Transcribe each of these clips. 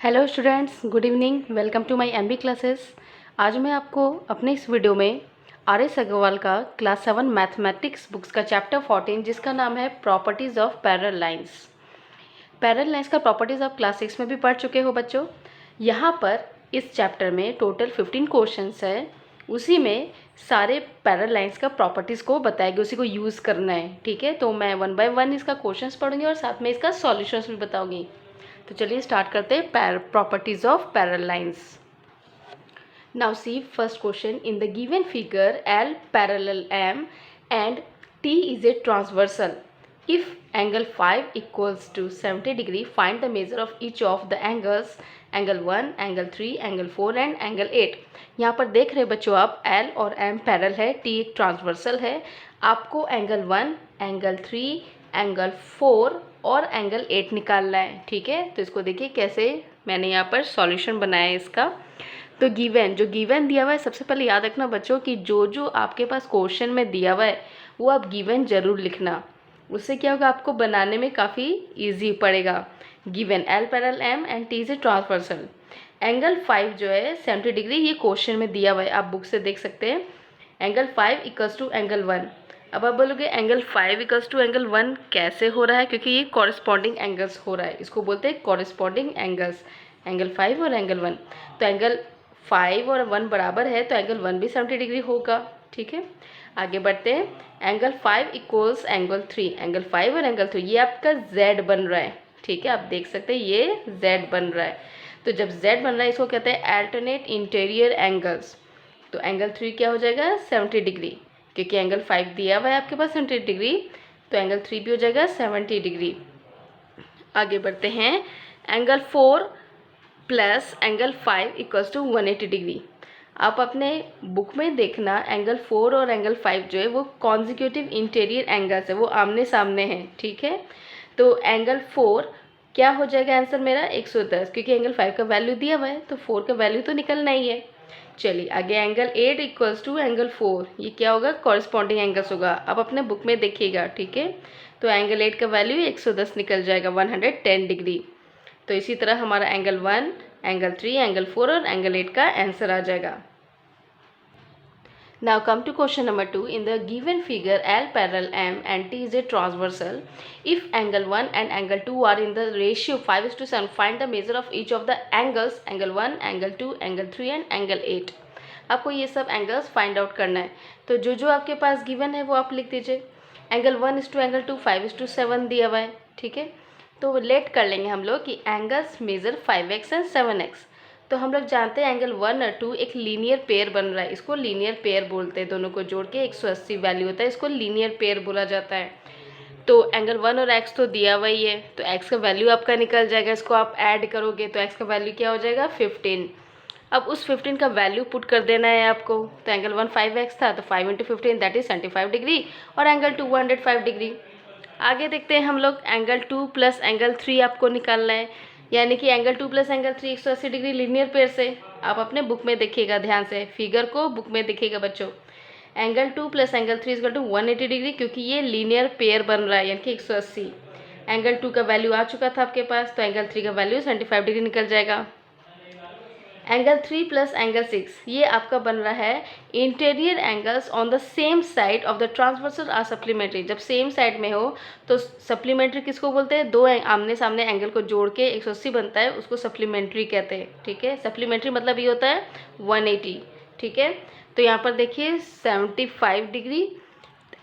Hello students, good evening. Welcome to my MB classes. आज मैं आपको अपने इस वीडियो में आर एस अग्रवाल का क्लास 7 मैथमेटिक्स बुक्स का चैप्टर 14 जिसका नाम है properties of parallel lines. Parallel lines का प्रॉपर्टीज़ आप क्लास 6 में भी पढ़ चुके हो बच्चों। यहाँ पर इस चैप्टर में टोटल 15 क्वेश्चंस है। उसी में सारे पैरेलल लाइंस का प्रॉपर्टीज़ को बताएगी, उसी को यूज़ करना है। ठीक है, तो मैं 1 बाय 1 इसका क्वेश्चंस पढ़ूंगी और साथ में इसका सॉल्यूशंस भी बताऊंगी। तो चलिए स्टार्ट करते हैं properties of parallel lines. Now see first question, in the given figure L parallel M and T is a transversal. If angle 5 equals to 70 degree, find the measure of each of the angles, angle 1, angle 3, angle 4 and angle 8. यहाँ पर देख रहे बच्चों आप L और M parallel है, T एक transversal है। आपको एंगल 1, एंगल 3, एंगल 4 और एंगल 8 निकालना है। ठीक है, तो इसको देखिए कैसे मैंने यहाँ पर सॉल्यूशन बनाया है इसका। तो जो गिवन दिया हुआ है, सबसे पहले याद रखना बच्चों कि जो आपके पास क्वेश्चन में दिया हुआ है वो आप गिवन जरूर लिखना। उससे क्या होगा, आपको बनाने में काफ़ी इजी पड़ेगा। Given L parallel M and T is a transversal. Angle 5 जो है 70 डिग्री, ये क्वेश्चन में दिया हुआ है, आप बुक से देख सकते हैं। Angle 5 equals to angle 1। अब आप बोलोगे एंगल 5 इक्वल्स टू एंगल 1 कैसे हो रहा है, क्योंकि ये कॉरेस्पॉन्डिंग एंगल्स हो रहा है, इसको बोलते हैं कॉरेस्पॉन्डिंग एंगल्स, एंगल 5 और एंगल 1। तो एंगल 5 और 1 बराबर है, तो एंगल 1 भी 70 डिग्री होगा। ठीक है, आगे बढ़ते हैं। एंगल 5 इक्वल्स एंगल 3, एंगल 5 और एंगल 3 ये आपका Z बन रहा है। ठीक है, आप देख सकते हैं ये Z बन रहा है। तो जब Z बन रहा है इसको कहते हैं अल्टरनेट इंटीरियर एंगल्स। तो एंगल 3 क्या हो जाएगा, 70 डिग्री, क्योंकि एंगल 5 दिया हुआ है आपके पास 70 डिग्री, तो एंगल 3 भी हो जाएगा 70 डिग्री। आगे बढ़ते हैं। Angle 4 plus angle 5 equals to 180 degree. आप अपने बुक में देखना, एंगल 4 और एंगल 5 जो है वो कॉन्जिक्यूटिव इंटीरियर एंगल्स है, वो आमने सामने हैं। ठीक है, तो एंगल 4 क्या हो जाएगा आंसर मेरा 110, क्योंकि एंगल 5 का वैल्यू दिया हुआ है, तो 4 का वैल्यू तो निकलना ही है। चलिए आगे, एंगल 8 इक्वल्स टू एंगल 4, ये क्या होगा, कॉरस्पॉन्डिंग एंगल्स होगा। अब अपने बुक में देखिएगा। ठीक है, तो एंगल 8 का वैल्यू 110 निकल जाएगा, 110 डिग्री। तो इसी तरह हमारा एंगल 1, एंगल 3, एंगल 4 और एंगल 8 का आंसर आ जाएगा। Now come to question number 2. In the given figure L parallel M and T is a transversal. If angle 1 and angle 2 are in the ratio 5:7, find the measure of each of the angles, angle 1, angle 2, angle 3 and angle 8. आपको ये सब angles find out करना है। तो जो आपके पास given है वो आप लिख दीजिए। एंगल 1 इस टू एंगल 2 5:7 दिया हुआ है। ठीक है, तो लेट कर लेंगे हम लोग कि angles major 5x and 7x। तो हम लोग जानते हैं एंगल 1 और 2 एक लीनियर पेयर बन रहा है, इसको लीनियर पेयर बोलते हैं। दोनों को जोड़ के 180 वैल्यू होता है, इसको लीनियर पेयर बोला जाता है। तो एंगल 1 और x तो दिया हुआ ही है, तो x का वैल्यू आपका निकल जाएगा। इसको आप ऐड करोगे तो x का वैल्यू क्या हो जाएगा, 15। अब उस 15 का वैल्यू पुट कर देना है आपको। तो एंगल 1 5x था, तो 5 × 15 दैट इज 75 डिग्री, और एंगल 2 105 डिग्री। आगे देखते हैं हम लोग, एंगल 2 प्लस एंगल 3 आपको निकालना है, यानी कि angle 2 plus angle 3 180 degree linear pair से। आप अपने बुक में देखिएगा, ध्यान से फिगर को बुक में देखिएगा बच्चों। Angle 2 plus angle 3 equal to 180 degree, क्योंकि ये लीनियर पेयर बन रहा है, यानी कि 180। एंगल 2 का वैल्यू आ चुका था आपके पास, तो एंगल 3 का वैल्यू 75 डिग्री निकल जाएगा। एंगल 3 प्लस एंगल 6 ये आपका बन रहा है interior angles on the same side of the transversal are supplementary. जब सेम साइड में हो तो सप्लीमेंट्री किसको बोलते हैं, दो आमने सामने एंगल को जोड़ के 180 बनता है, उसको सप्लीमेंट्री कहते हैं। ठीक है, सप्लीमेंट्री मतलब ये होता है 180। ठीक है, तो यहाँ पर देखिए 75 डिग्री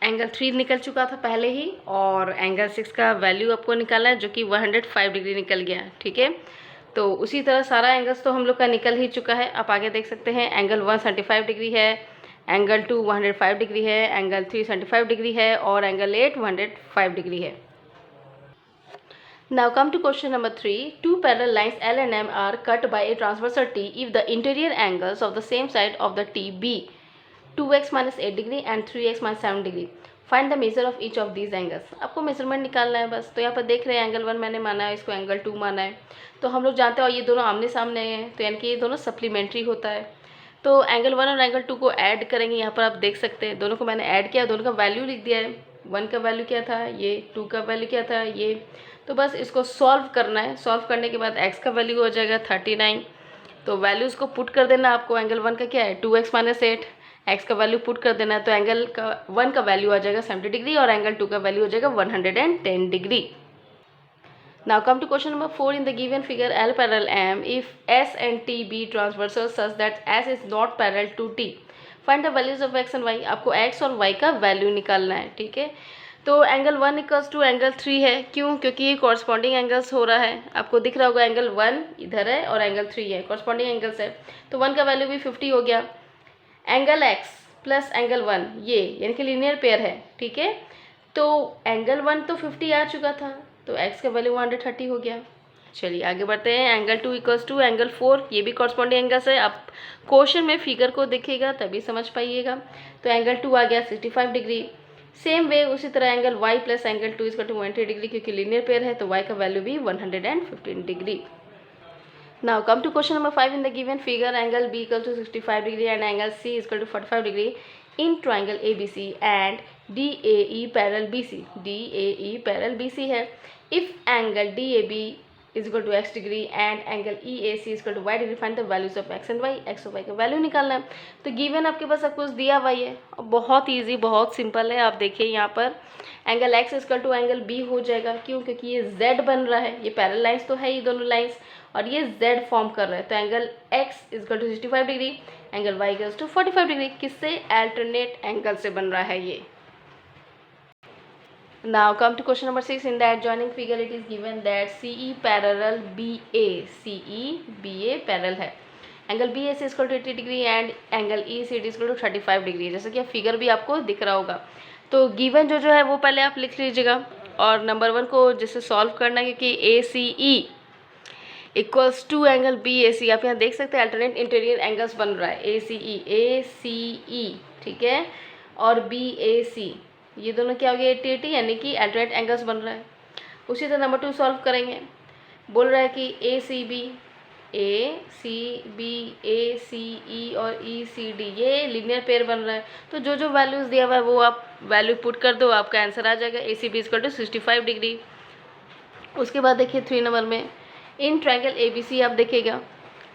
एंगल 3 निकल चुका था पहले ही, और एंगल 6 का वैल्यू आपको निकालना है जो कि 105 डिग्री निकल गया। ठीक है, तो उसी तरह सारा एंगल्स तो हम लोग का निकल ही चुका है। आप आगे देख सकते हैं, एंगल 1 75 डिग्री है, एंगल 2 105 डिग्री है, एंगल 3 75 डिग्री है, और एंगल 8 105 डिग्री है। Now come to question number 3. Two parallel lines L and M are cut by a transversal T if the interior angles of the same side of the T be 2x minus 8 degree and 3x minus 7 degree. Find the measure of each of these angles. आपको measurement निकालना है बस। तो यहाँ पर देख रहे हैं एंगल 1 मैंने माना है, इसको एंगल 2 माना है। तो हम लोग जानते हैं और ये दोनों आमने सामने हैं, तो यानी कि ये दोनों सप्लीमेंट्री होता है। तो एंगल 1 और एंगल 2 को ऐड करेंगे। यहाँ पर आप देख सकते हैं दोनों को मैंने ऐड किया, दोनों का वैल्यू लिख दिया है। 1 का वैल्यू क्या था ये, 2 का वैल्यू क्या था ये, तो बस इसको सॉल्व करना है। सॉल्व करने के बाद x का वैल्यू हो जाएगा 39। तो वैल्यूज़ को पुट कर देना आपको। एंगल 1 का क्या है 2x - 8, x का वैल्यू पुट कर देना है। तो एंगल का 1 का वैल्यू आ जाएगा 70 डिग्री और एंगल 2 का वैल्यू हो जाएगा 110 degree. Now come to question number 4. In the given figure L parallel M, if S and T be transversal such that S is not parallel to T, find the values of x and y. आपको x और y का value निकालना है, ठीक है। तो angle 1 equals to angle 3 है, क्यों? क्योंकि ये कॉरस्पॉन्डिंग एंगल्स हो रहा है। आपको दिख रहा होगा एंगल 1 इधर है और एंगल 3 है, कॉरस्पॉन्डिंग एंगल्स है। तो 1 का वैल्यू भी 50 हो गया। एंगल x प्लस एंगल 1 ये यानी कि लीनियर पेयर है, ठीक है। तो एंगल 1 तो 50 आ चुका था, तो x का वैल्यू 130 हो गया। चलिए आगे बढ़ते हैं। एंगल 2 इक्वल्स टू एंगल 4, ये भी कॉरस्पॉन्डिंग एंगल्स है। आप क्वेश्चन में फिगर को देखिएगा तभी समझ पाइएगा। तो एंगल 2 आ गया 65 डिग्री। सेम वे उसी तरह angle y plus angle 2 equal to 180 degree, क्योंकि लीनियर पेयर है तो y का वैल्यू भी 115 degree. Now come to question number 5. In the given figure, angle B equal to 65 degree and angle C is equal to 45 degree in triangle ABC and DAE parallel BC. DAE parallel BC है। If angle DAB is equal to x degree and angle EAC is equal to y degree, find the values of x and y. x और y का value निकालना है। तो given आपके पास सब कुछ दिया हुआ है, बहुत ईजी, बहुत सिंपल है। आप देखिए यहाँ पर angle x equal to angle b हो जाएगा, क्यों? क्योंकि ये z बन रहा है, ये पैरेलल लाइंस तो है ये दोनों लाइंस, और ये z फॉर्म कर रहा है। तो angle x equal to 65 degree, angle y equal to 45 degree, किससे? अल्टरनेट एंगल से बन रहा है ये। Now come to question number 6. In the adjoining figure it is given that CE parallel BA, CE BA parallel है। Angle BAC equal to 80 degree and angle ECD equal to 35 degree, जैसे कि figure भी आपको दिख रहा होगा। तो given जो है वो पहले आप लिख लीजिएगा और नंबर 1 को जैसे सॉल्व करना है, क्योंकि ACE equals to angle BAC, आप यहाँ देख सकते हैं अल्टरनेट इंटीरियर एंगल्स बन रहा है। ACE ठीक है, और BAC ये दोनों क्या हो गया 80-80, यानी कि अल्टरनेट एंगल्स बन रहा है। उसी तरह नंबर 2 सॉल्व करेंगे। बोल रहा है कि ACB ACE और ECD ये लीनियर पेयर बन रहा है। तो जो जो वैल्यूज़ दिया हुआ है वो आप वैल्यू पुट कर दो, आपका आंसर आ जाएगा। ACB equal to 65 degree. उसके बाद देखिए 3 नंबर में इन ट्रायंगल ABC आप देखिएगा,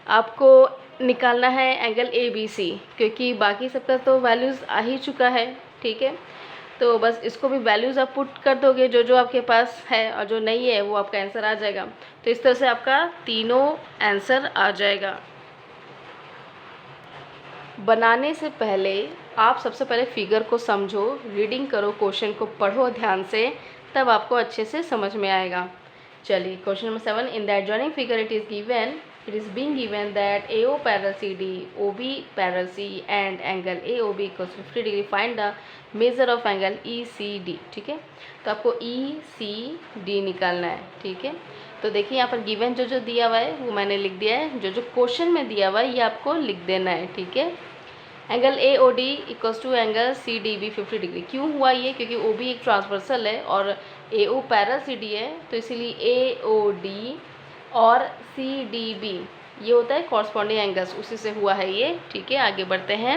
आपको निकालना है एंगल ABC, क्योंकि बाकी सबका तो वैल्यूज़ आ ही चुका है, ठीक है। तो बस इसको भी वैल्यूज़ आप पुट कर दोगे जो जो आपके पास है, और जो नहीं है वो आपका आंसर आ जाएगा। तो इस तरह से आपका तीनों आंसर आ जाएगा। बनाने से पहले आप सबसे पहले फिगर को समझो, रीडिंग करो, क्वेश्चन को पढ़ो ध्यान से, तब आपको अच्छे से समझ में आएगा। चलिए question number 7. In the adjoining figure it is being given that AO parallel CD, OB parallel C and angle AOB equals to 50 degree. Find the measure of angle ECD, ठीक है। तो आपको ECD निकालना है, ठीक है। तो देखिए यहाँ पर गिवन जो जो दिया हुआ है वो मैंने लिख दिया है, जो जो क्वेश्चन में दिया हुआ है ये आपको लिख देना है, ठीक है। Angle AOD equals to angle CDB 50 degree. क्यों हुआ ये? क्योंकि OB एक ट्रांसवर्सल है और AO पैरल CD है, तो इसीलिए AOD और CDB ये होता है कॉरस्पॉन्डिंग एंगल्स, उसी से हुआ है ये, ठीक है। आगे बढ़ते हैं।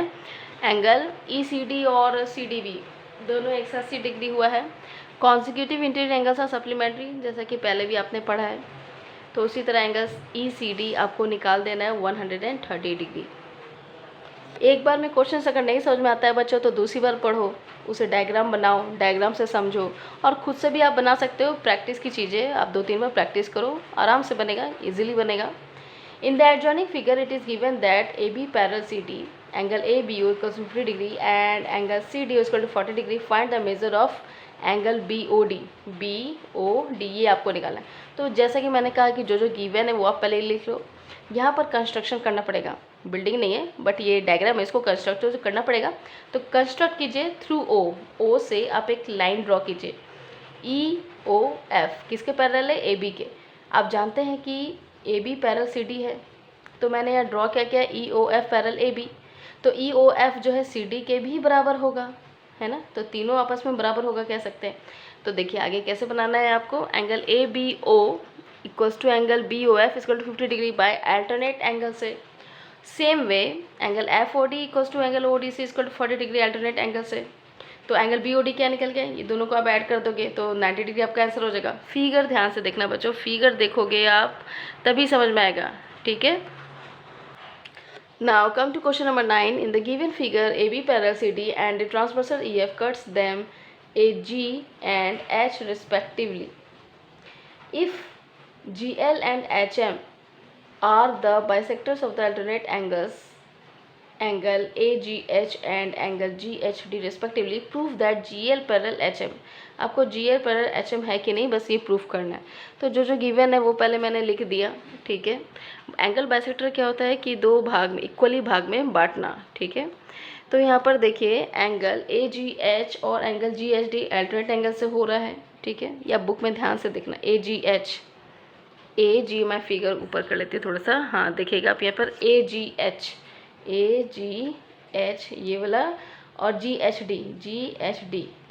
एंगल ECD और CDB दोनों एक साथ 80 डिग्री हुआ है। Consecutive interior angles are supplementary, जैसा कि पहले भी आपने पढ़ा है। तो उसी तरह एंगल्स ECD आपको निकाल देना है 130 डिग्री। एक बार में क्वेश्चन अगर नहीं समझ में आता है बच्चों तो दूसरी बार पढ़ो, उसे डायग्राम बनाओ, डायग्राम से समझो, और खुद से भी आप बना सकते हो। प्रैक्टिस की चीज़ें आप 2-3 बार प्रैक्टिस करो, आराम से बनेगा, इजीली बनेगा। In the adjoining figure it is given that AB parallel CD, angle ABO equal to 50 degree and angle CDO equal to 40 degree. Find the measure of angle BOD ये आपको निकालना है। तो जैसा कि मैंने कहा कि जो जो गिवन है वो आप पहले लिख लो। यहाँ पर कंस्ट्रक्शन करना पड़ेगा, बिल्डिंग नहीं है बट ये डायग्राम है, इसको कंस्ट्रक्ट करना पड़ेगा। तो कंस्ट्रक्ट कीजिए थ्रू O से आप एक लाइन ड्रॉ कीजिए। EOF किसके पैरेलल है? AB के। आप जानते हैं कि AB पैरेलल CD है, तो मैंने यहाँ ड्रॉ क्या किया EOF पैरेलल AB। तो EOF जो है CD के भी बराबर होगा, है ना। तो तीनों आपस में बराबर होगा कह सकते हैं। तो देखिए आगे कैसे बनाना है आपको। Angle ABO equals to angle BOF equal to 50 degree by alternate angle से। Same way angle FOD equals to angle ODC equal to 40 degree alternate angle से। तो एंगल बी ओ डी क्या निकल गया, ये दोनों को आप ऐड कर दोगे तो 90 डिग्री आपका आंसर हो जाएगा। फिगर ध्यान से देखना बच्चों, फिगर देखोगे आप तभी समझ में आएगा, ठीक है। Now come to question number 9. In the given figure, AB parallel CD and the transversal EF cuts them AG and H respectively. If GL and HM are the bisectors of the alternate angles, angle AGH and angle GHD respectively, prove that GL parallel HM. आपको GL parallel HM है कि नहीं, बस ये proof करना है। तो जो जो गिवन है वो पहले मैंने लिख दिया, ठीक है। एंगल बाइसेक्टर क्या होता है कि दो भाग में, इक्वली भाग में बांटना, ठीक है। तो यहाँ पर देखिए एंगल AGH और एंगल GHD अल्टरनेट एंगल से हो रहा है, ठीक है। या बुक में ध्यान से देखना, AGH AG, मैं फिगर ऊपर कर लेती हूँ थोड़ा सा, हाँ देखिएगा आप यहाँ पर AGH ये वाला और GHD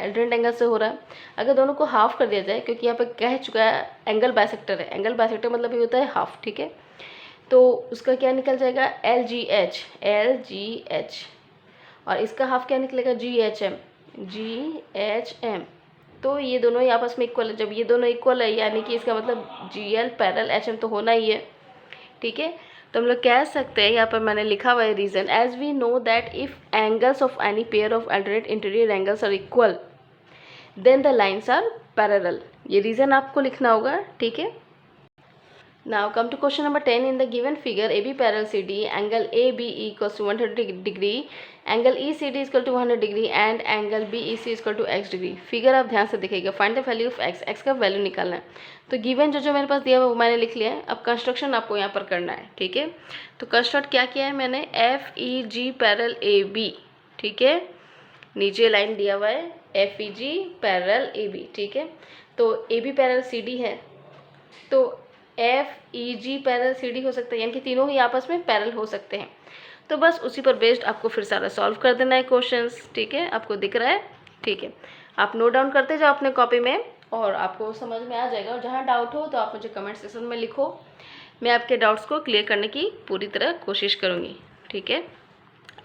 अल्टरनेट एंगल से हो रहा है। अगर दोनों को हाफ कर दिया जाए, क्योंकि यहाँ पे कह चुका है एंगल बाइसेक्टर है, एंगल बाइसेक्टर मतलब ये होता है हाफ, ठीक है। तो उसका क्या निकल जाएगा LGH और इसका हाफ क्या निकलेगा GHM। तो ये दोनों ही आपस में इक्वल है। जब ये दोनों इक्वल है यानी कि इसका मतलब GL पैरेलल HM तो होना ही है, ठीक है। तो हम लोग कह सकते हैं, यहाँ पर मैंने लिखा हुआ है reason, as we know that if angles of any pair of alternate interior angles are equal then the lines are parallel. ये रीज़न आपको लिखना होगा, ठीक है। Now come to question number 10. In the given figure, AB parallel CD, angle ABE equals to 130 degree, angle ECD is equal to 100 degree and angle BEC is equal to x degree. Figure आप ध्यान से देखिएगा, find the value of x, x का value निकालना है। तो given जो जो मेरे पास दिया हुआ वो मैंने लिख लिया है। अब कंस्ट्रक्शन आपको यहाँ पर करना है, ठीक है। तो कंस्ट्रक्ट क्या किया है मैंने, FEG पैरेलल AB, ठीक है। नीचे लाइन दिया हुआ है FEG पैरेलल AB, ठीक है। तो AB पैरेलल CD है, तो FEG पैरेलल CD हो सकता है, यानी कि तीनों ही आपस में पैरेलल हो सकते हैं। तो बस उसी पर बेस्ड आपको फिर सारा सॉल्व कर देना है क्वेश्चंस, ठीक है। आपको दिख रहा है, ठीक है। आप नोट डाउन करते जाओ अपने कॉपी में और आपको समझ में आ जाएगा। और जहाँ डाउट हो तो आप मुझे कमेंट सेक्शन में लिखो, मैं आपके डाउट्स को क्लियर करने की पूरी तरह कोशिश करूँगी, ठीक है।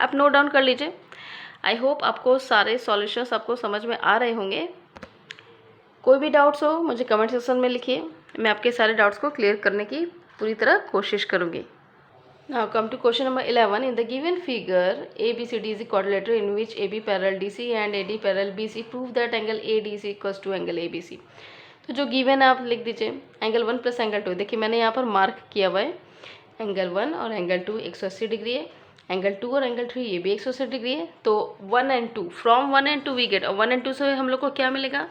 आप नोट डाउन कर लीजिए। आई होप आपको सारे सॉल्यूशंस आपको समझ में आ रहे होंगे। कोई भी डाउट्स हो मुझे कमेंट सेक्शन में लिखिए, मैं आपके सारे डाउट्स को क्लियर करने की पूरी तरह कोशिश करूँगी। Now come to question number 11. In the given figure, ABCD is a quadrilateral in which AB parallel DC and AD parallel BC. Prove that angle ADC equals to angle ABC. तो जो given है आप लिख दीजिए, angle 1 plus angle 2। देखिए मैंने यहाँ पर मार्क किया हुआ है, एंगल 1 और एंगल 2 180 डिग्री है, एंगल 2 और एंगल 3 ये भी 180 डिग्री है। तो 1 and 2, from 1 and 2 we get, और 1 and 2 से हम लोग को क्या मिलेगा,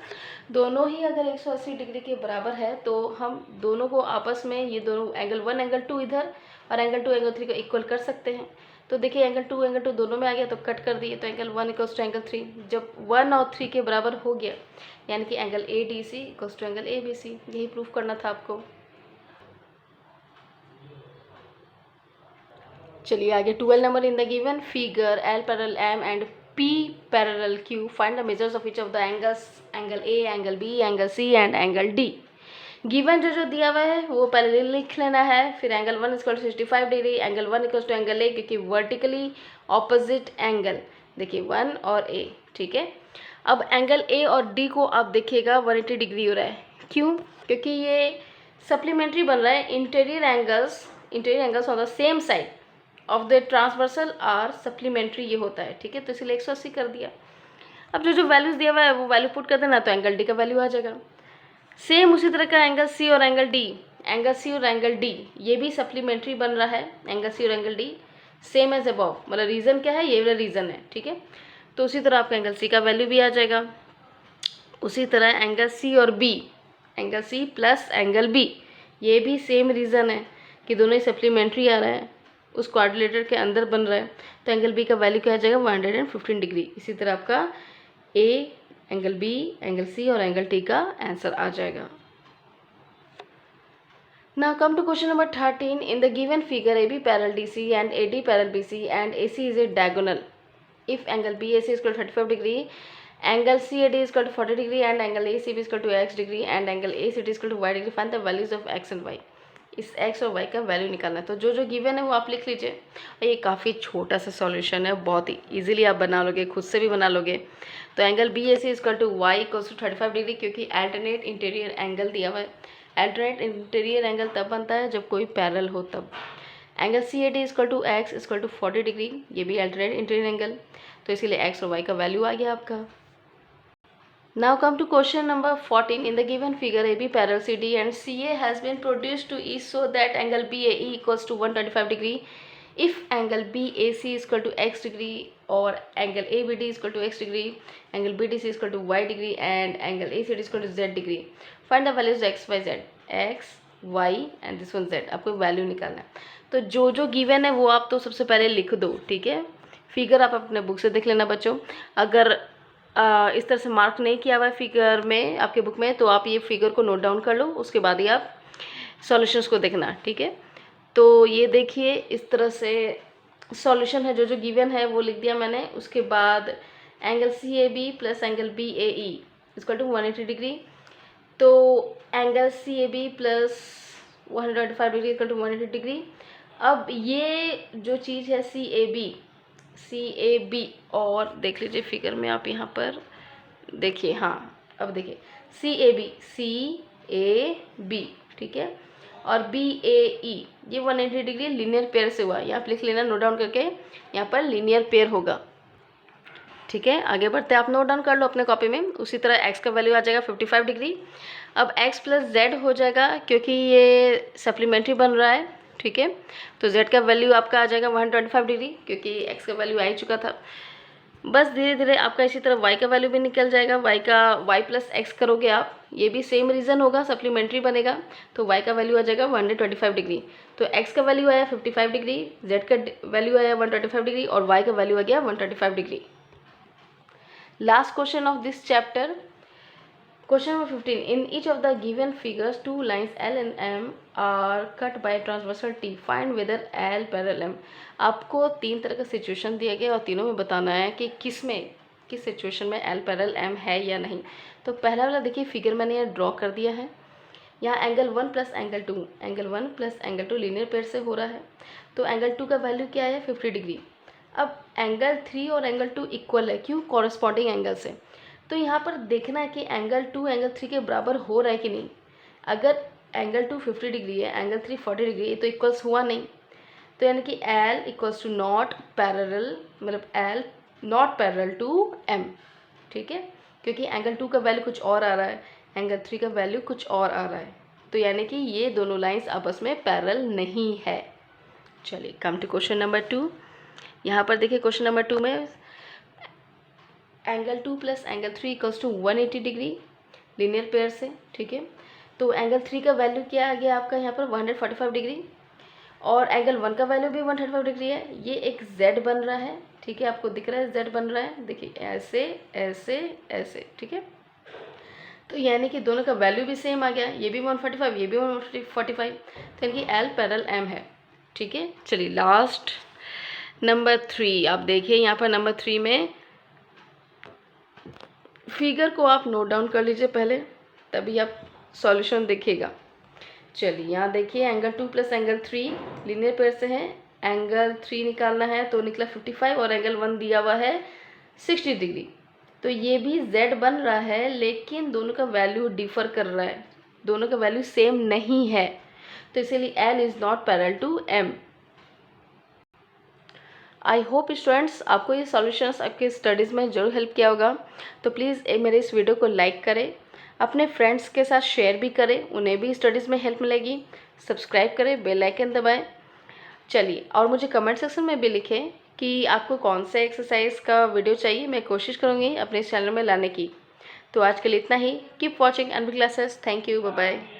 दोनों ही अगर 180 डिग्री के बराबर है तो हम दोनों को आपस में, ये दोनों एंगल 1 एंगल 2 इधर और एंगल 2 एंगल 3 को इक्वल कर सकते हैं। तो देखिए एंगल 2 दोनों में आ गया तो कट कर दिए, तो एंगल 1 इक्वल्स टू एंगल 3। जब 1 और 3 के बराबर हो गया यानी कि angle ADC equals to angle ABC, यही प्रूफ करना था आपको। चलिए आगे 12 number. In the given figure L parallel M and P parallel Q, find the measures of each of the angles, angle A, angle B, angle C and angle D। Given जो जो दिया हुआ है वो पहले लिख लेना है, फिर angle 1 equal to 65 degree, angle 1 equal to angle A, क्योंकि वर्टिकली ऑपोजिट एंगल, देखिए 1 और A, ठीक है। अब एंगल A और D को आप देखिएगा 180 डिग्री हो रहा है, क्यों, क्योंकि ये सप्लीमेंट्री बन रहा है। Interior angles on the same side of the transversal are supplementary, ये होता है, ठीक है। तो इसलिए 180 कर दिया। अब जो जो वैल्यूज दिया हुआ है वो वैल्यू पुट कर देना, तो एंगल D का वैल्यू आ जाएगा। सेम उसी तरह का एंगल C और एंगल D, ये भी सप्लीमेंट्री बन रहा है, एंगल C और angle D same as above, मतलब रीज़न क्या है, ये वाला रीज़न है, ठीक है। तो उसी तरह आपका एंगल C का वैल्यू भी आ जाएगा। उसी तरह एंगल C और B, angle C plus angle B, ये भी सेम रीज़न है कि दोनों ही सप्लीमेंट्री आ रहा है, उस क्वाड्रिलेटर के अंदर बन रहा है। तो एंगल B का वैल्यू क्या आ जाएगा, 115 डिग्री। इसी तरह आपका A, angle B, angle C और एंगल T का आंसर आ जाएगा। Now come to question number 13. In the given figure, AB parallel DC and AD parallel BC and AC is a diagonal. If angle BAC is equal to 35 degree, angle CAD is equal to 40 degree and angle ACB is equal to x degree and angle ACD is equal to y degree, find the values of x and y. इस x और Y का value निकालना है। तो जो जो given है वो आप लिख लीजिए। और ये काफ़ी छोटा सा सॉल्यूशन है, बहुत ही इजीली आप बना लोगे, खुद से भी बना लोगे। तो angle B A C equal to Y equal to 35 degree, क्योंकि अल्टरनेट इंटीरियर एंगल दिया हुआ है। अल्टरनेट इंटीरियर एंगल तब बनता है जब कोई पैरेलल हो तब। Angle C A D equal to X equal to 40 degree, ये भी अल्टरनेट इंटीरियर एंगल, तो इसके लिए एक्स और वाई का वैल्यू आ गया आपका। Now come to question number 14. In the given figure, AB parallel CD and CA has been produced to E so that angle BAE equals to 125 degree. If angle BAC is equal to x degree or angle ABD is equal to x degree, angle BDC is equal to y degree and angle ACD is equal to z degree. Find the values x, y, z. x, y and this one z. आपको value निकालना है। तो जो जो given है वो आप तो सबसे पहले लिख दो, ठीक है। फिगर आप अपने बुक से देख लेना बच्चों। अगर इस तरह से मार्क नहीं किया हुआ है फिगर में आपके बुक में, तो आप ये फिगर को नोट डाउन कर लो, उसके बाद ही आप सॉल्यूशंस को देखना, ठीक है। तो ये देखिए इस तरह से सॉल्यूशन है, जो जो गिवन है वो लिख दिया मैंने। उसके बाद angle C A B plus angle B A E equal to 180 degree. तो angle C A B plus 125 degree equal to 180 degree. अब ये जो चीज़ है सी ए बी, और देख लीजिए फिगर में आप यहाँ पर देखिए, हाँ अब देखिए सी ए बी, ठीक है। और बी ए ई ये 180 डिग्री लीनियर पेयर से हुआ, यहाँ पे लिख लेना नोट डाउन करके, यहाँ पर लीनियर पेयर होगा, ठीक है। आगे बढ़ते आप नोट डाउन कर लो अपने कॉपी में। उसी तरह x का वैल्यू आ जाएगा 55 डिग्री। अब x प्लस जेड हो जाएगा क्योंकि ये सप्लीमेंट्री बन रहा है, ठीक है। तो z का वैल्यू आपका आ जाएगा 125 डिग्री क्योंकि x का वैल्यू आ ही चुका था। बस धीरे धीरे आपका इसी तरह y का वैल्यू भी निकल जाएगा। y प्लस x करोगे आप, ये भी सेम रीज़न होगा, सप्लीमेंट्री बनेगा। तो y का वैल्यू आ जाएगा 125 डिग्री। तो x का वैल्यू आया 55 डिग्री, z का वैल्यू आया 125 डिग्री और y का वैल्यू आ गया 125 degree. Last question of this chapter, question number 15. In each of the given figures, two lines L and M are cut by transversal T. Find whether L parallel M. आपको तीन तरह का situation दिया गया और तीनों में बताना है कि किस सिचुएशन में L पैरेलल M है या नहीं। तो पहला वाला देखिए फिगर मैंने ये ड्रॉ कर दिया है। यहाँ angle 1 plus angle 2 linear pair से हो रहा है। तो एंगल 2 का वैल्यू क्या है 50 डिग्री। अब एंगल 3 और एंगल 2 इक्वल है, क्यों, कॉरस्पॉन्डिंग एंगल से। तो यहाँ पर देखना है कि एंगल 2 एंगल 3 के बराबर हो रहा है कि नहीं। अगर एंगल 2 50 डिग्री है, एंगल 3 40 डिग्री है, तो इक्वल्स हुआ नहीं। तो यानी कि L equals to not parallel, मतलब L not parallel to M, ठीक है। क्योंकि एंगल 2 का वैल्यू कुछ और आ रहा है, एंगल 3 का वैल्यू कुछ और आ रहा है। तो यानी कि ये दोनों लाइंस आपस में पैरेलल नहीं है। चलिए कम टू क्वेश्चन नंबर 2। यहाँ पर देखिए क्वेश्चन नंबर 2 में angle 2 plus angle 3 equals to 180 degree linear pair से, ठीक है। तो एंगल 3 का वैल्यू क्या आ गया आपका यहाँ पर 145 डिग्री और एंगल 1 का वैल्यू भी 135 डिग्री है। ये एक Z बन रहा है, ठीक है, आपको दिख रहा है Z बन रहा है, देखिए ऐसे ऐसे ऐसे, ठीक है। तो यानी कि दोनों का वैल्यू भी सेम आ गया, ये भी 145 ये भी 145, तो यानी कि L पैरेलल M है, ठीक है। चलिए लास्ट नंबर 3 आप देखिए, यहाँ पर नंबर 3 में फिगर को आप नोट डाउन कर लीजिए पहले, तभी आप सॉल्यूशन देखिएगा। चलिए यहाँ देखिए angle 2 plus angle 3 linear pair से है। एंगल 3 निकालना है तो निकला 55 और एंगल 1 दिया हुआ है 60 डिग्री। तो ये भी Z बन रहा है, लेकिन दोनों का वैल्यू डिफर कर रहा है, दोनों का वैल्यू सेम नहीं है। तो इसीलिए L is not parallel to M। I hope students आपको ये सॉल्यूशंस आपके स्टडीज़ में ज़रूर हेल्प किया होगा। तो प्लीज़ मेरे इस वीडियो को लाइक करें, अपने फ्रेंड्स के साथ शेयर भी करें, उन्हें भी स्टडीज़ में हेल्प मिलेगी। सब्सक्राइब करें, बेल आइकन दबाएं। चलिए और मुझे कमेंट सेक्शन में भी लिखें कि आपको कौन सा एक्सरसाइज का वीडियो चाहिए, मैं कोशिश करूँगी अपने चैनल में लाने की। तो आज के लिए इतना ही। Keep watching NB classes. Thank you, bye bye.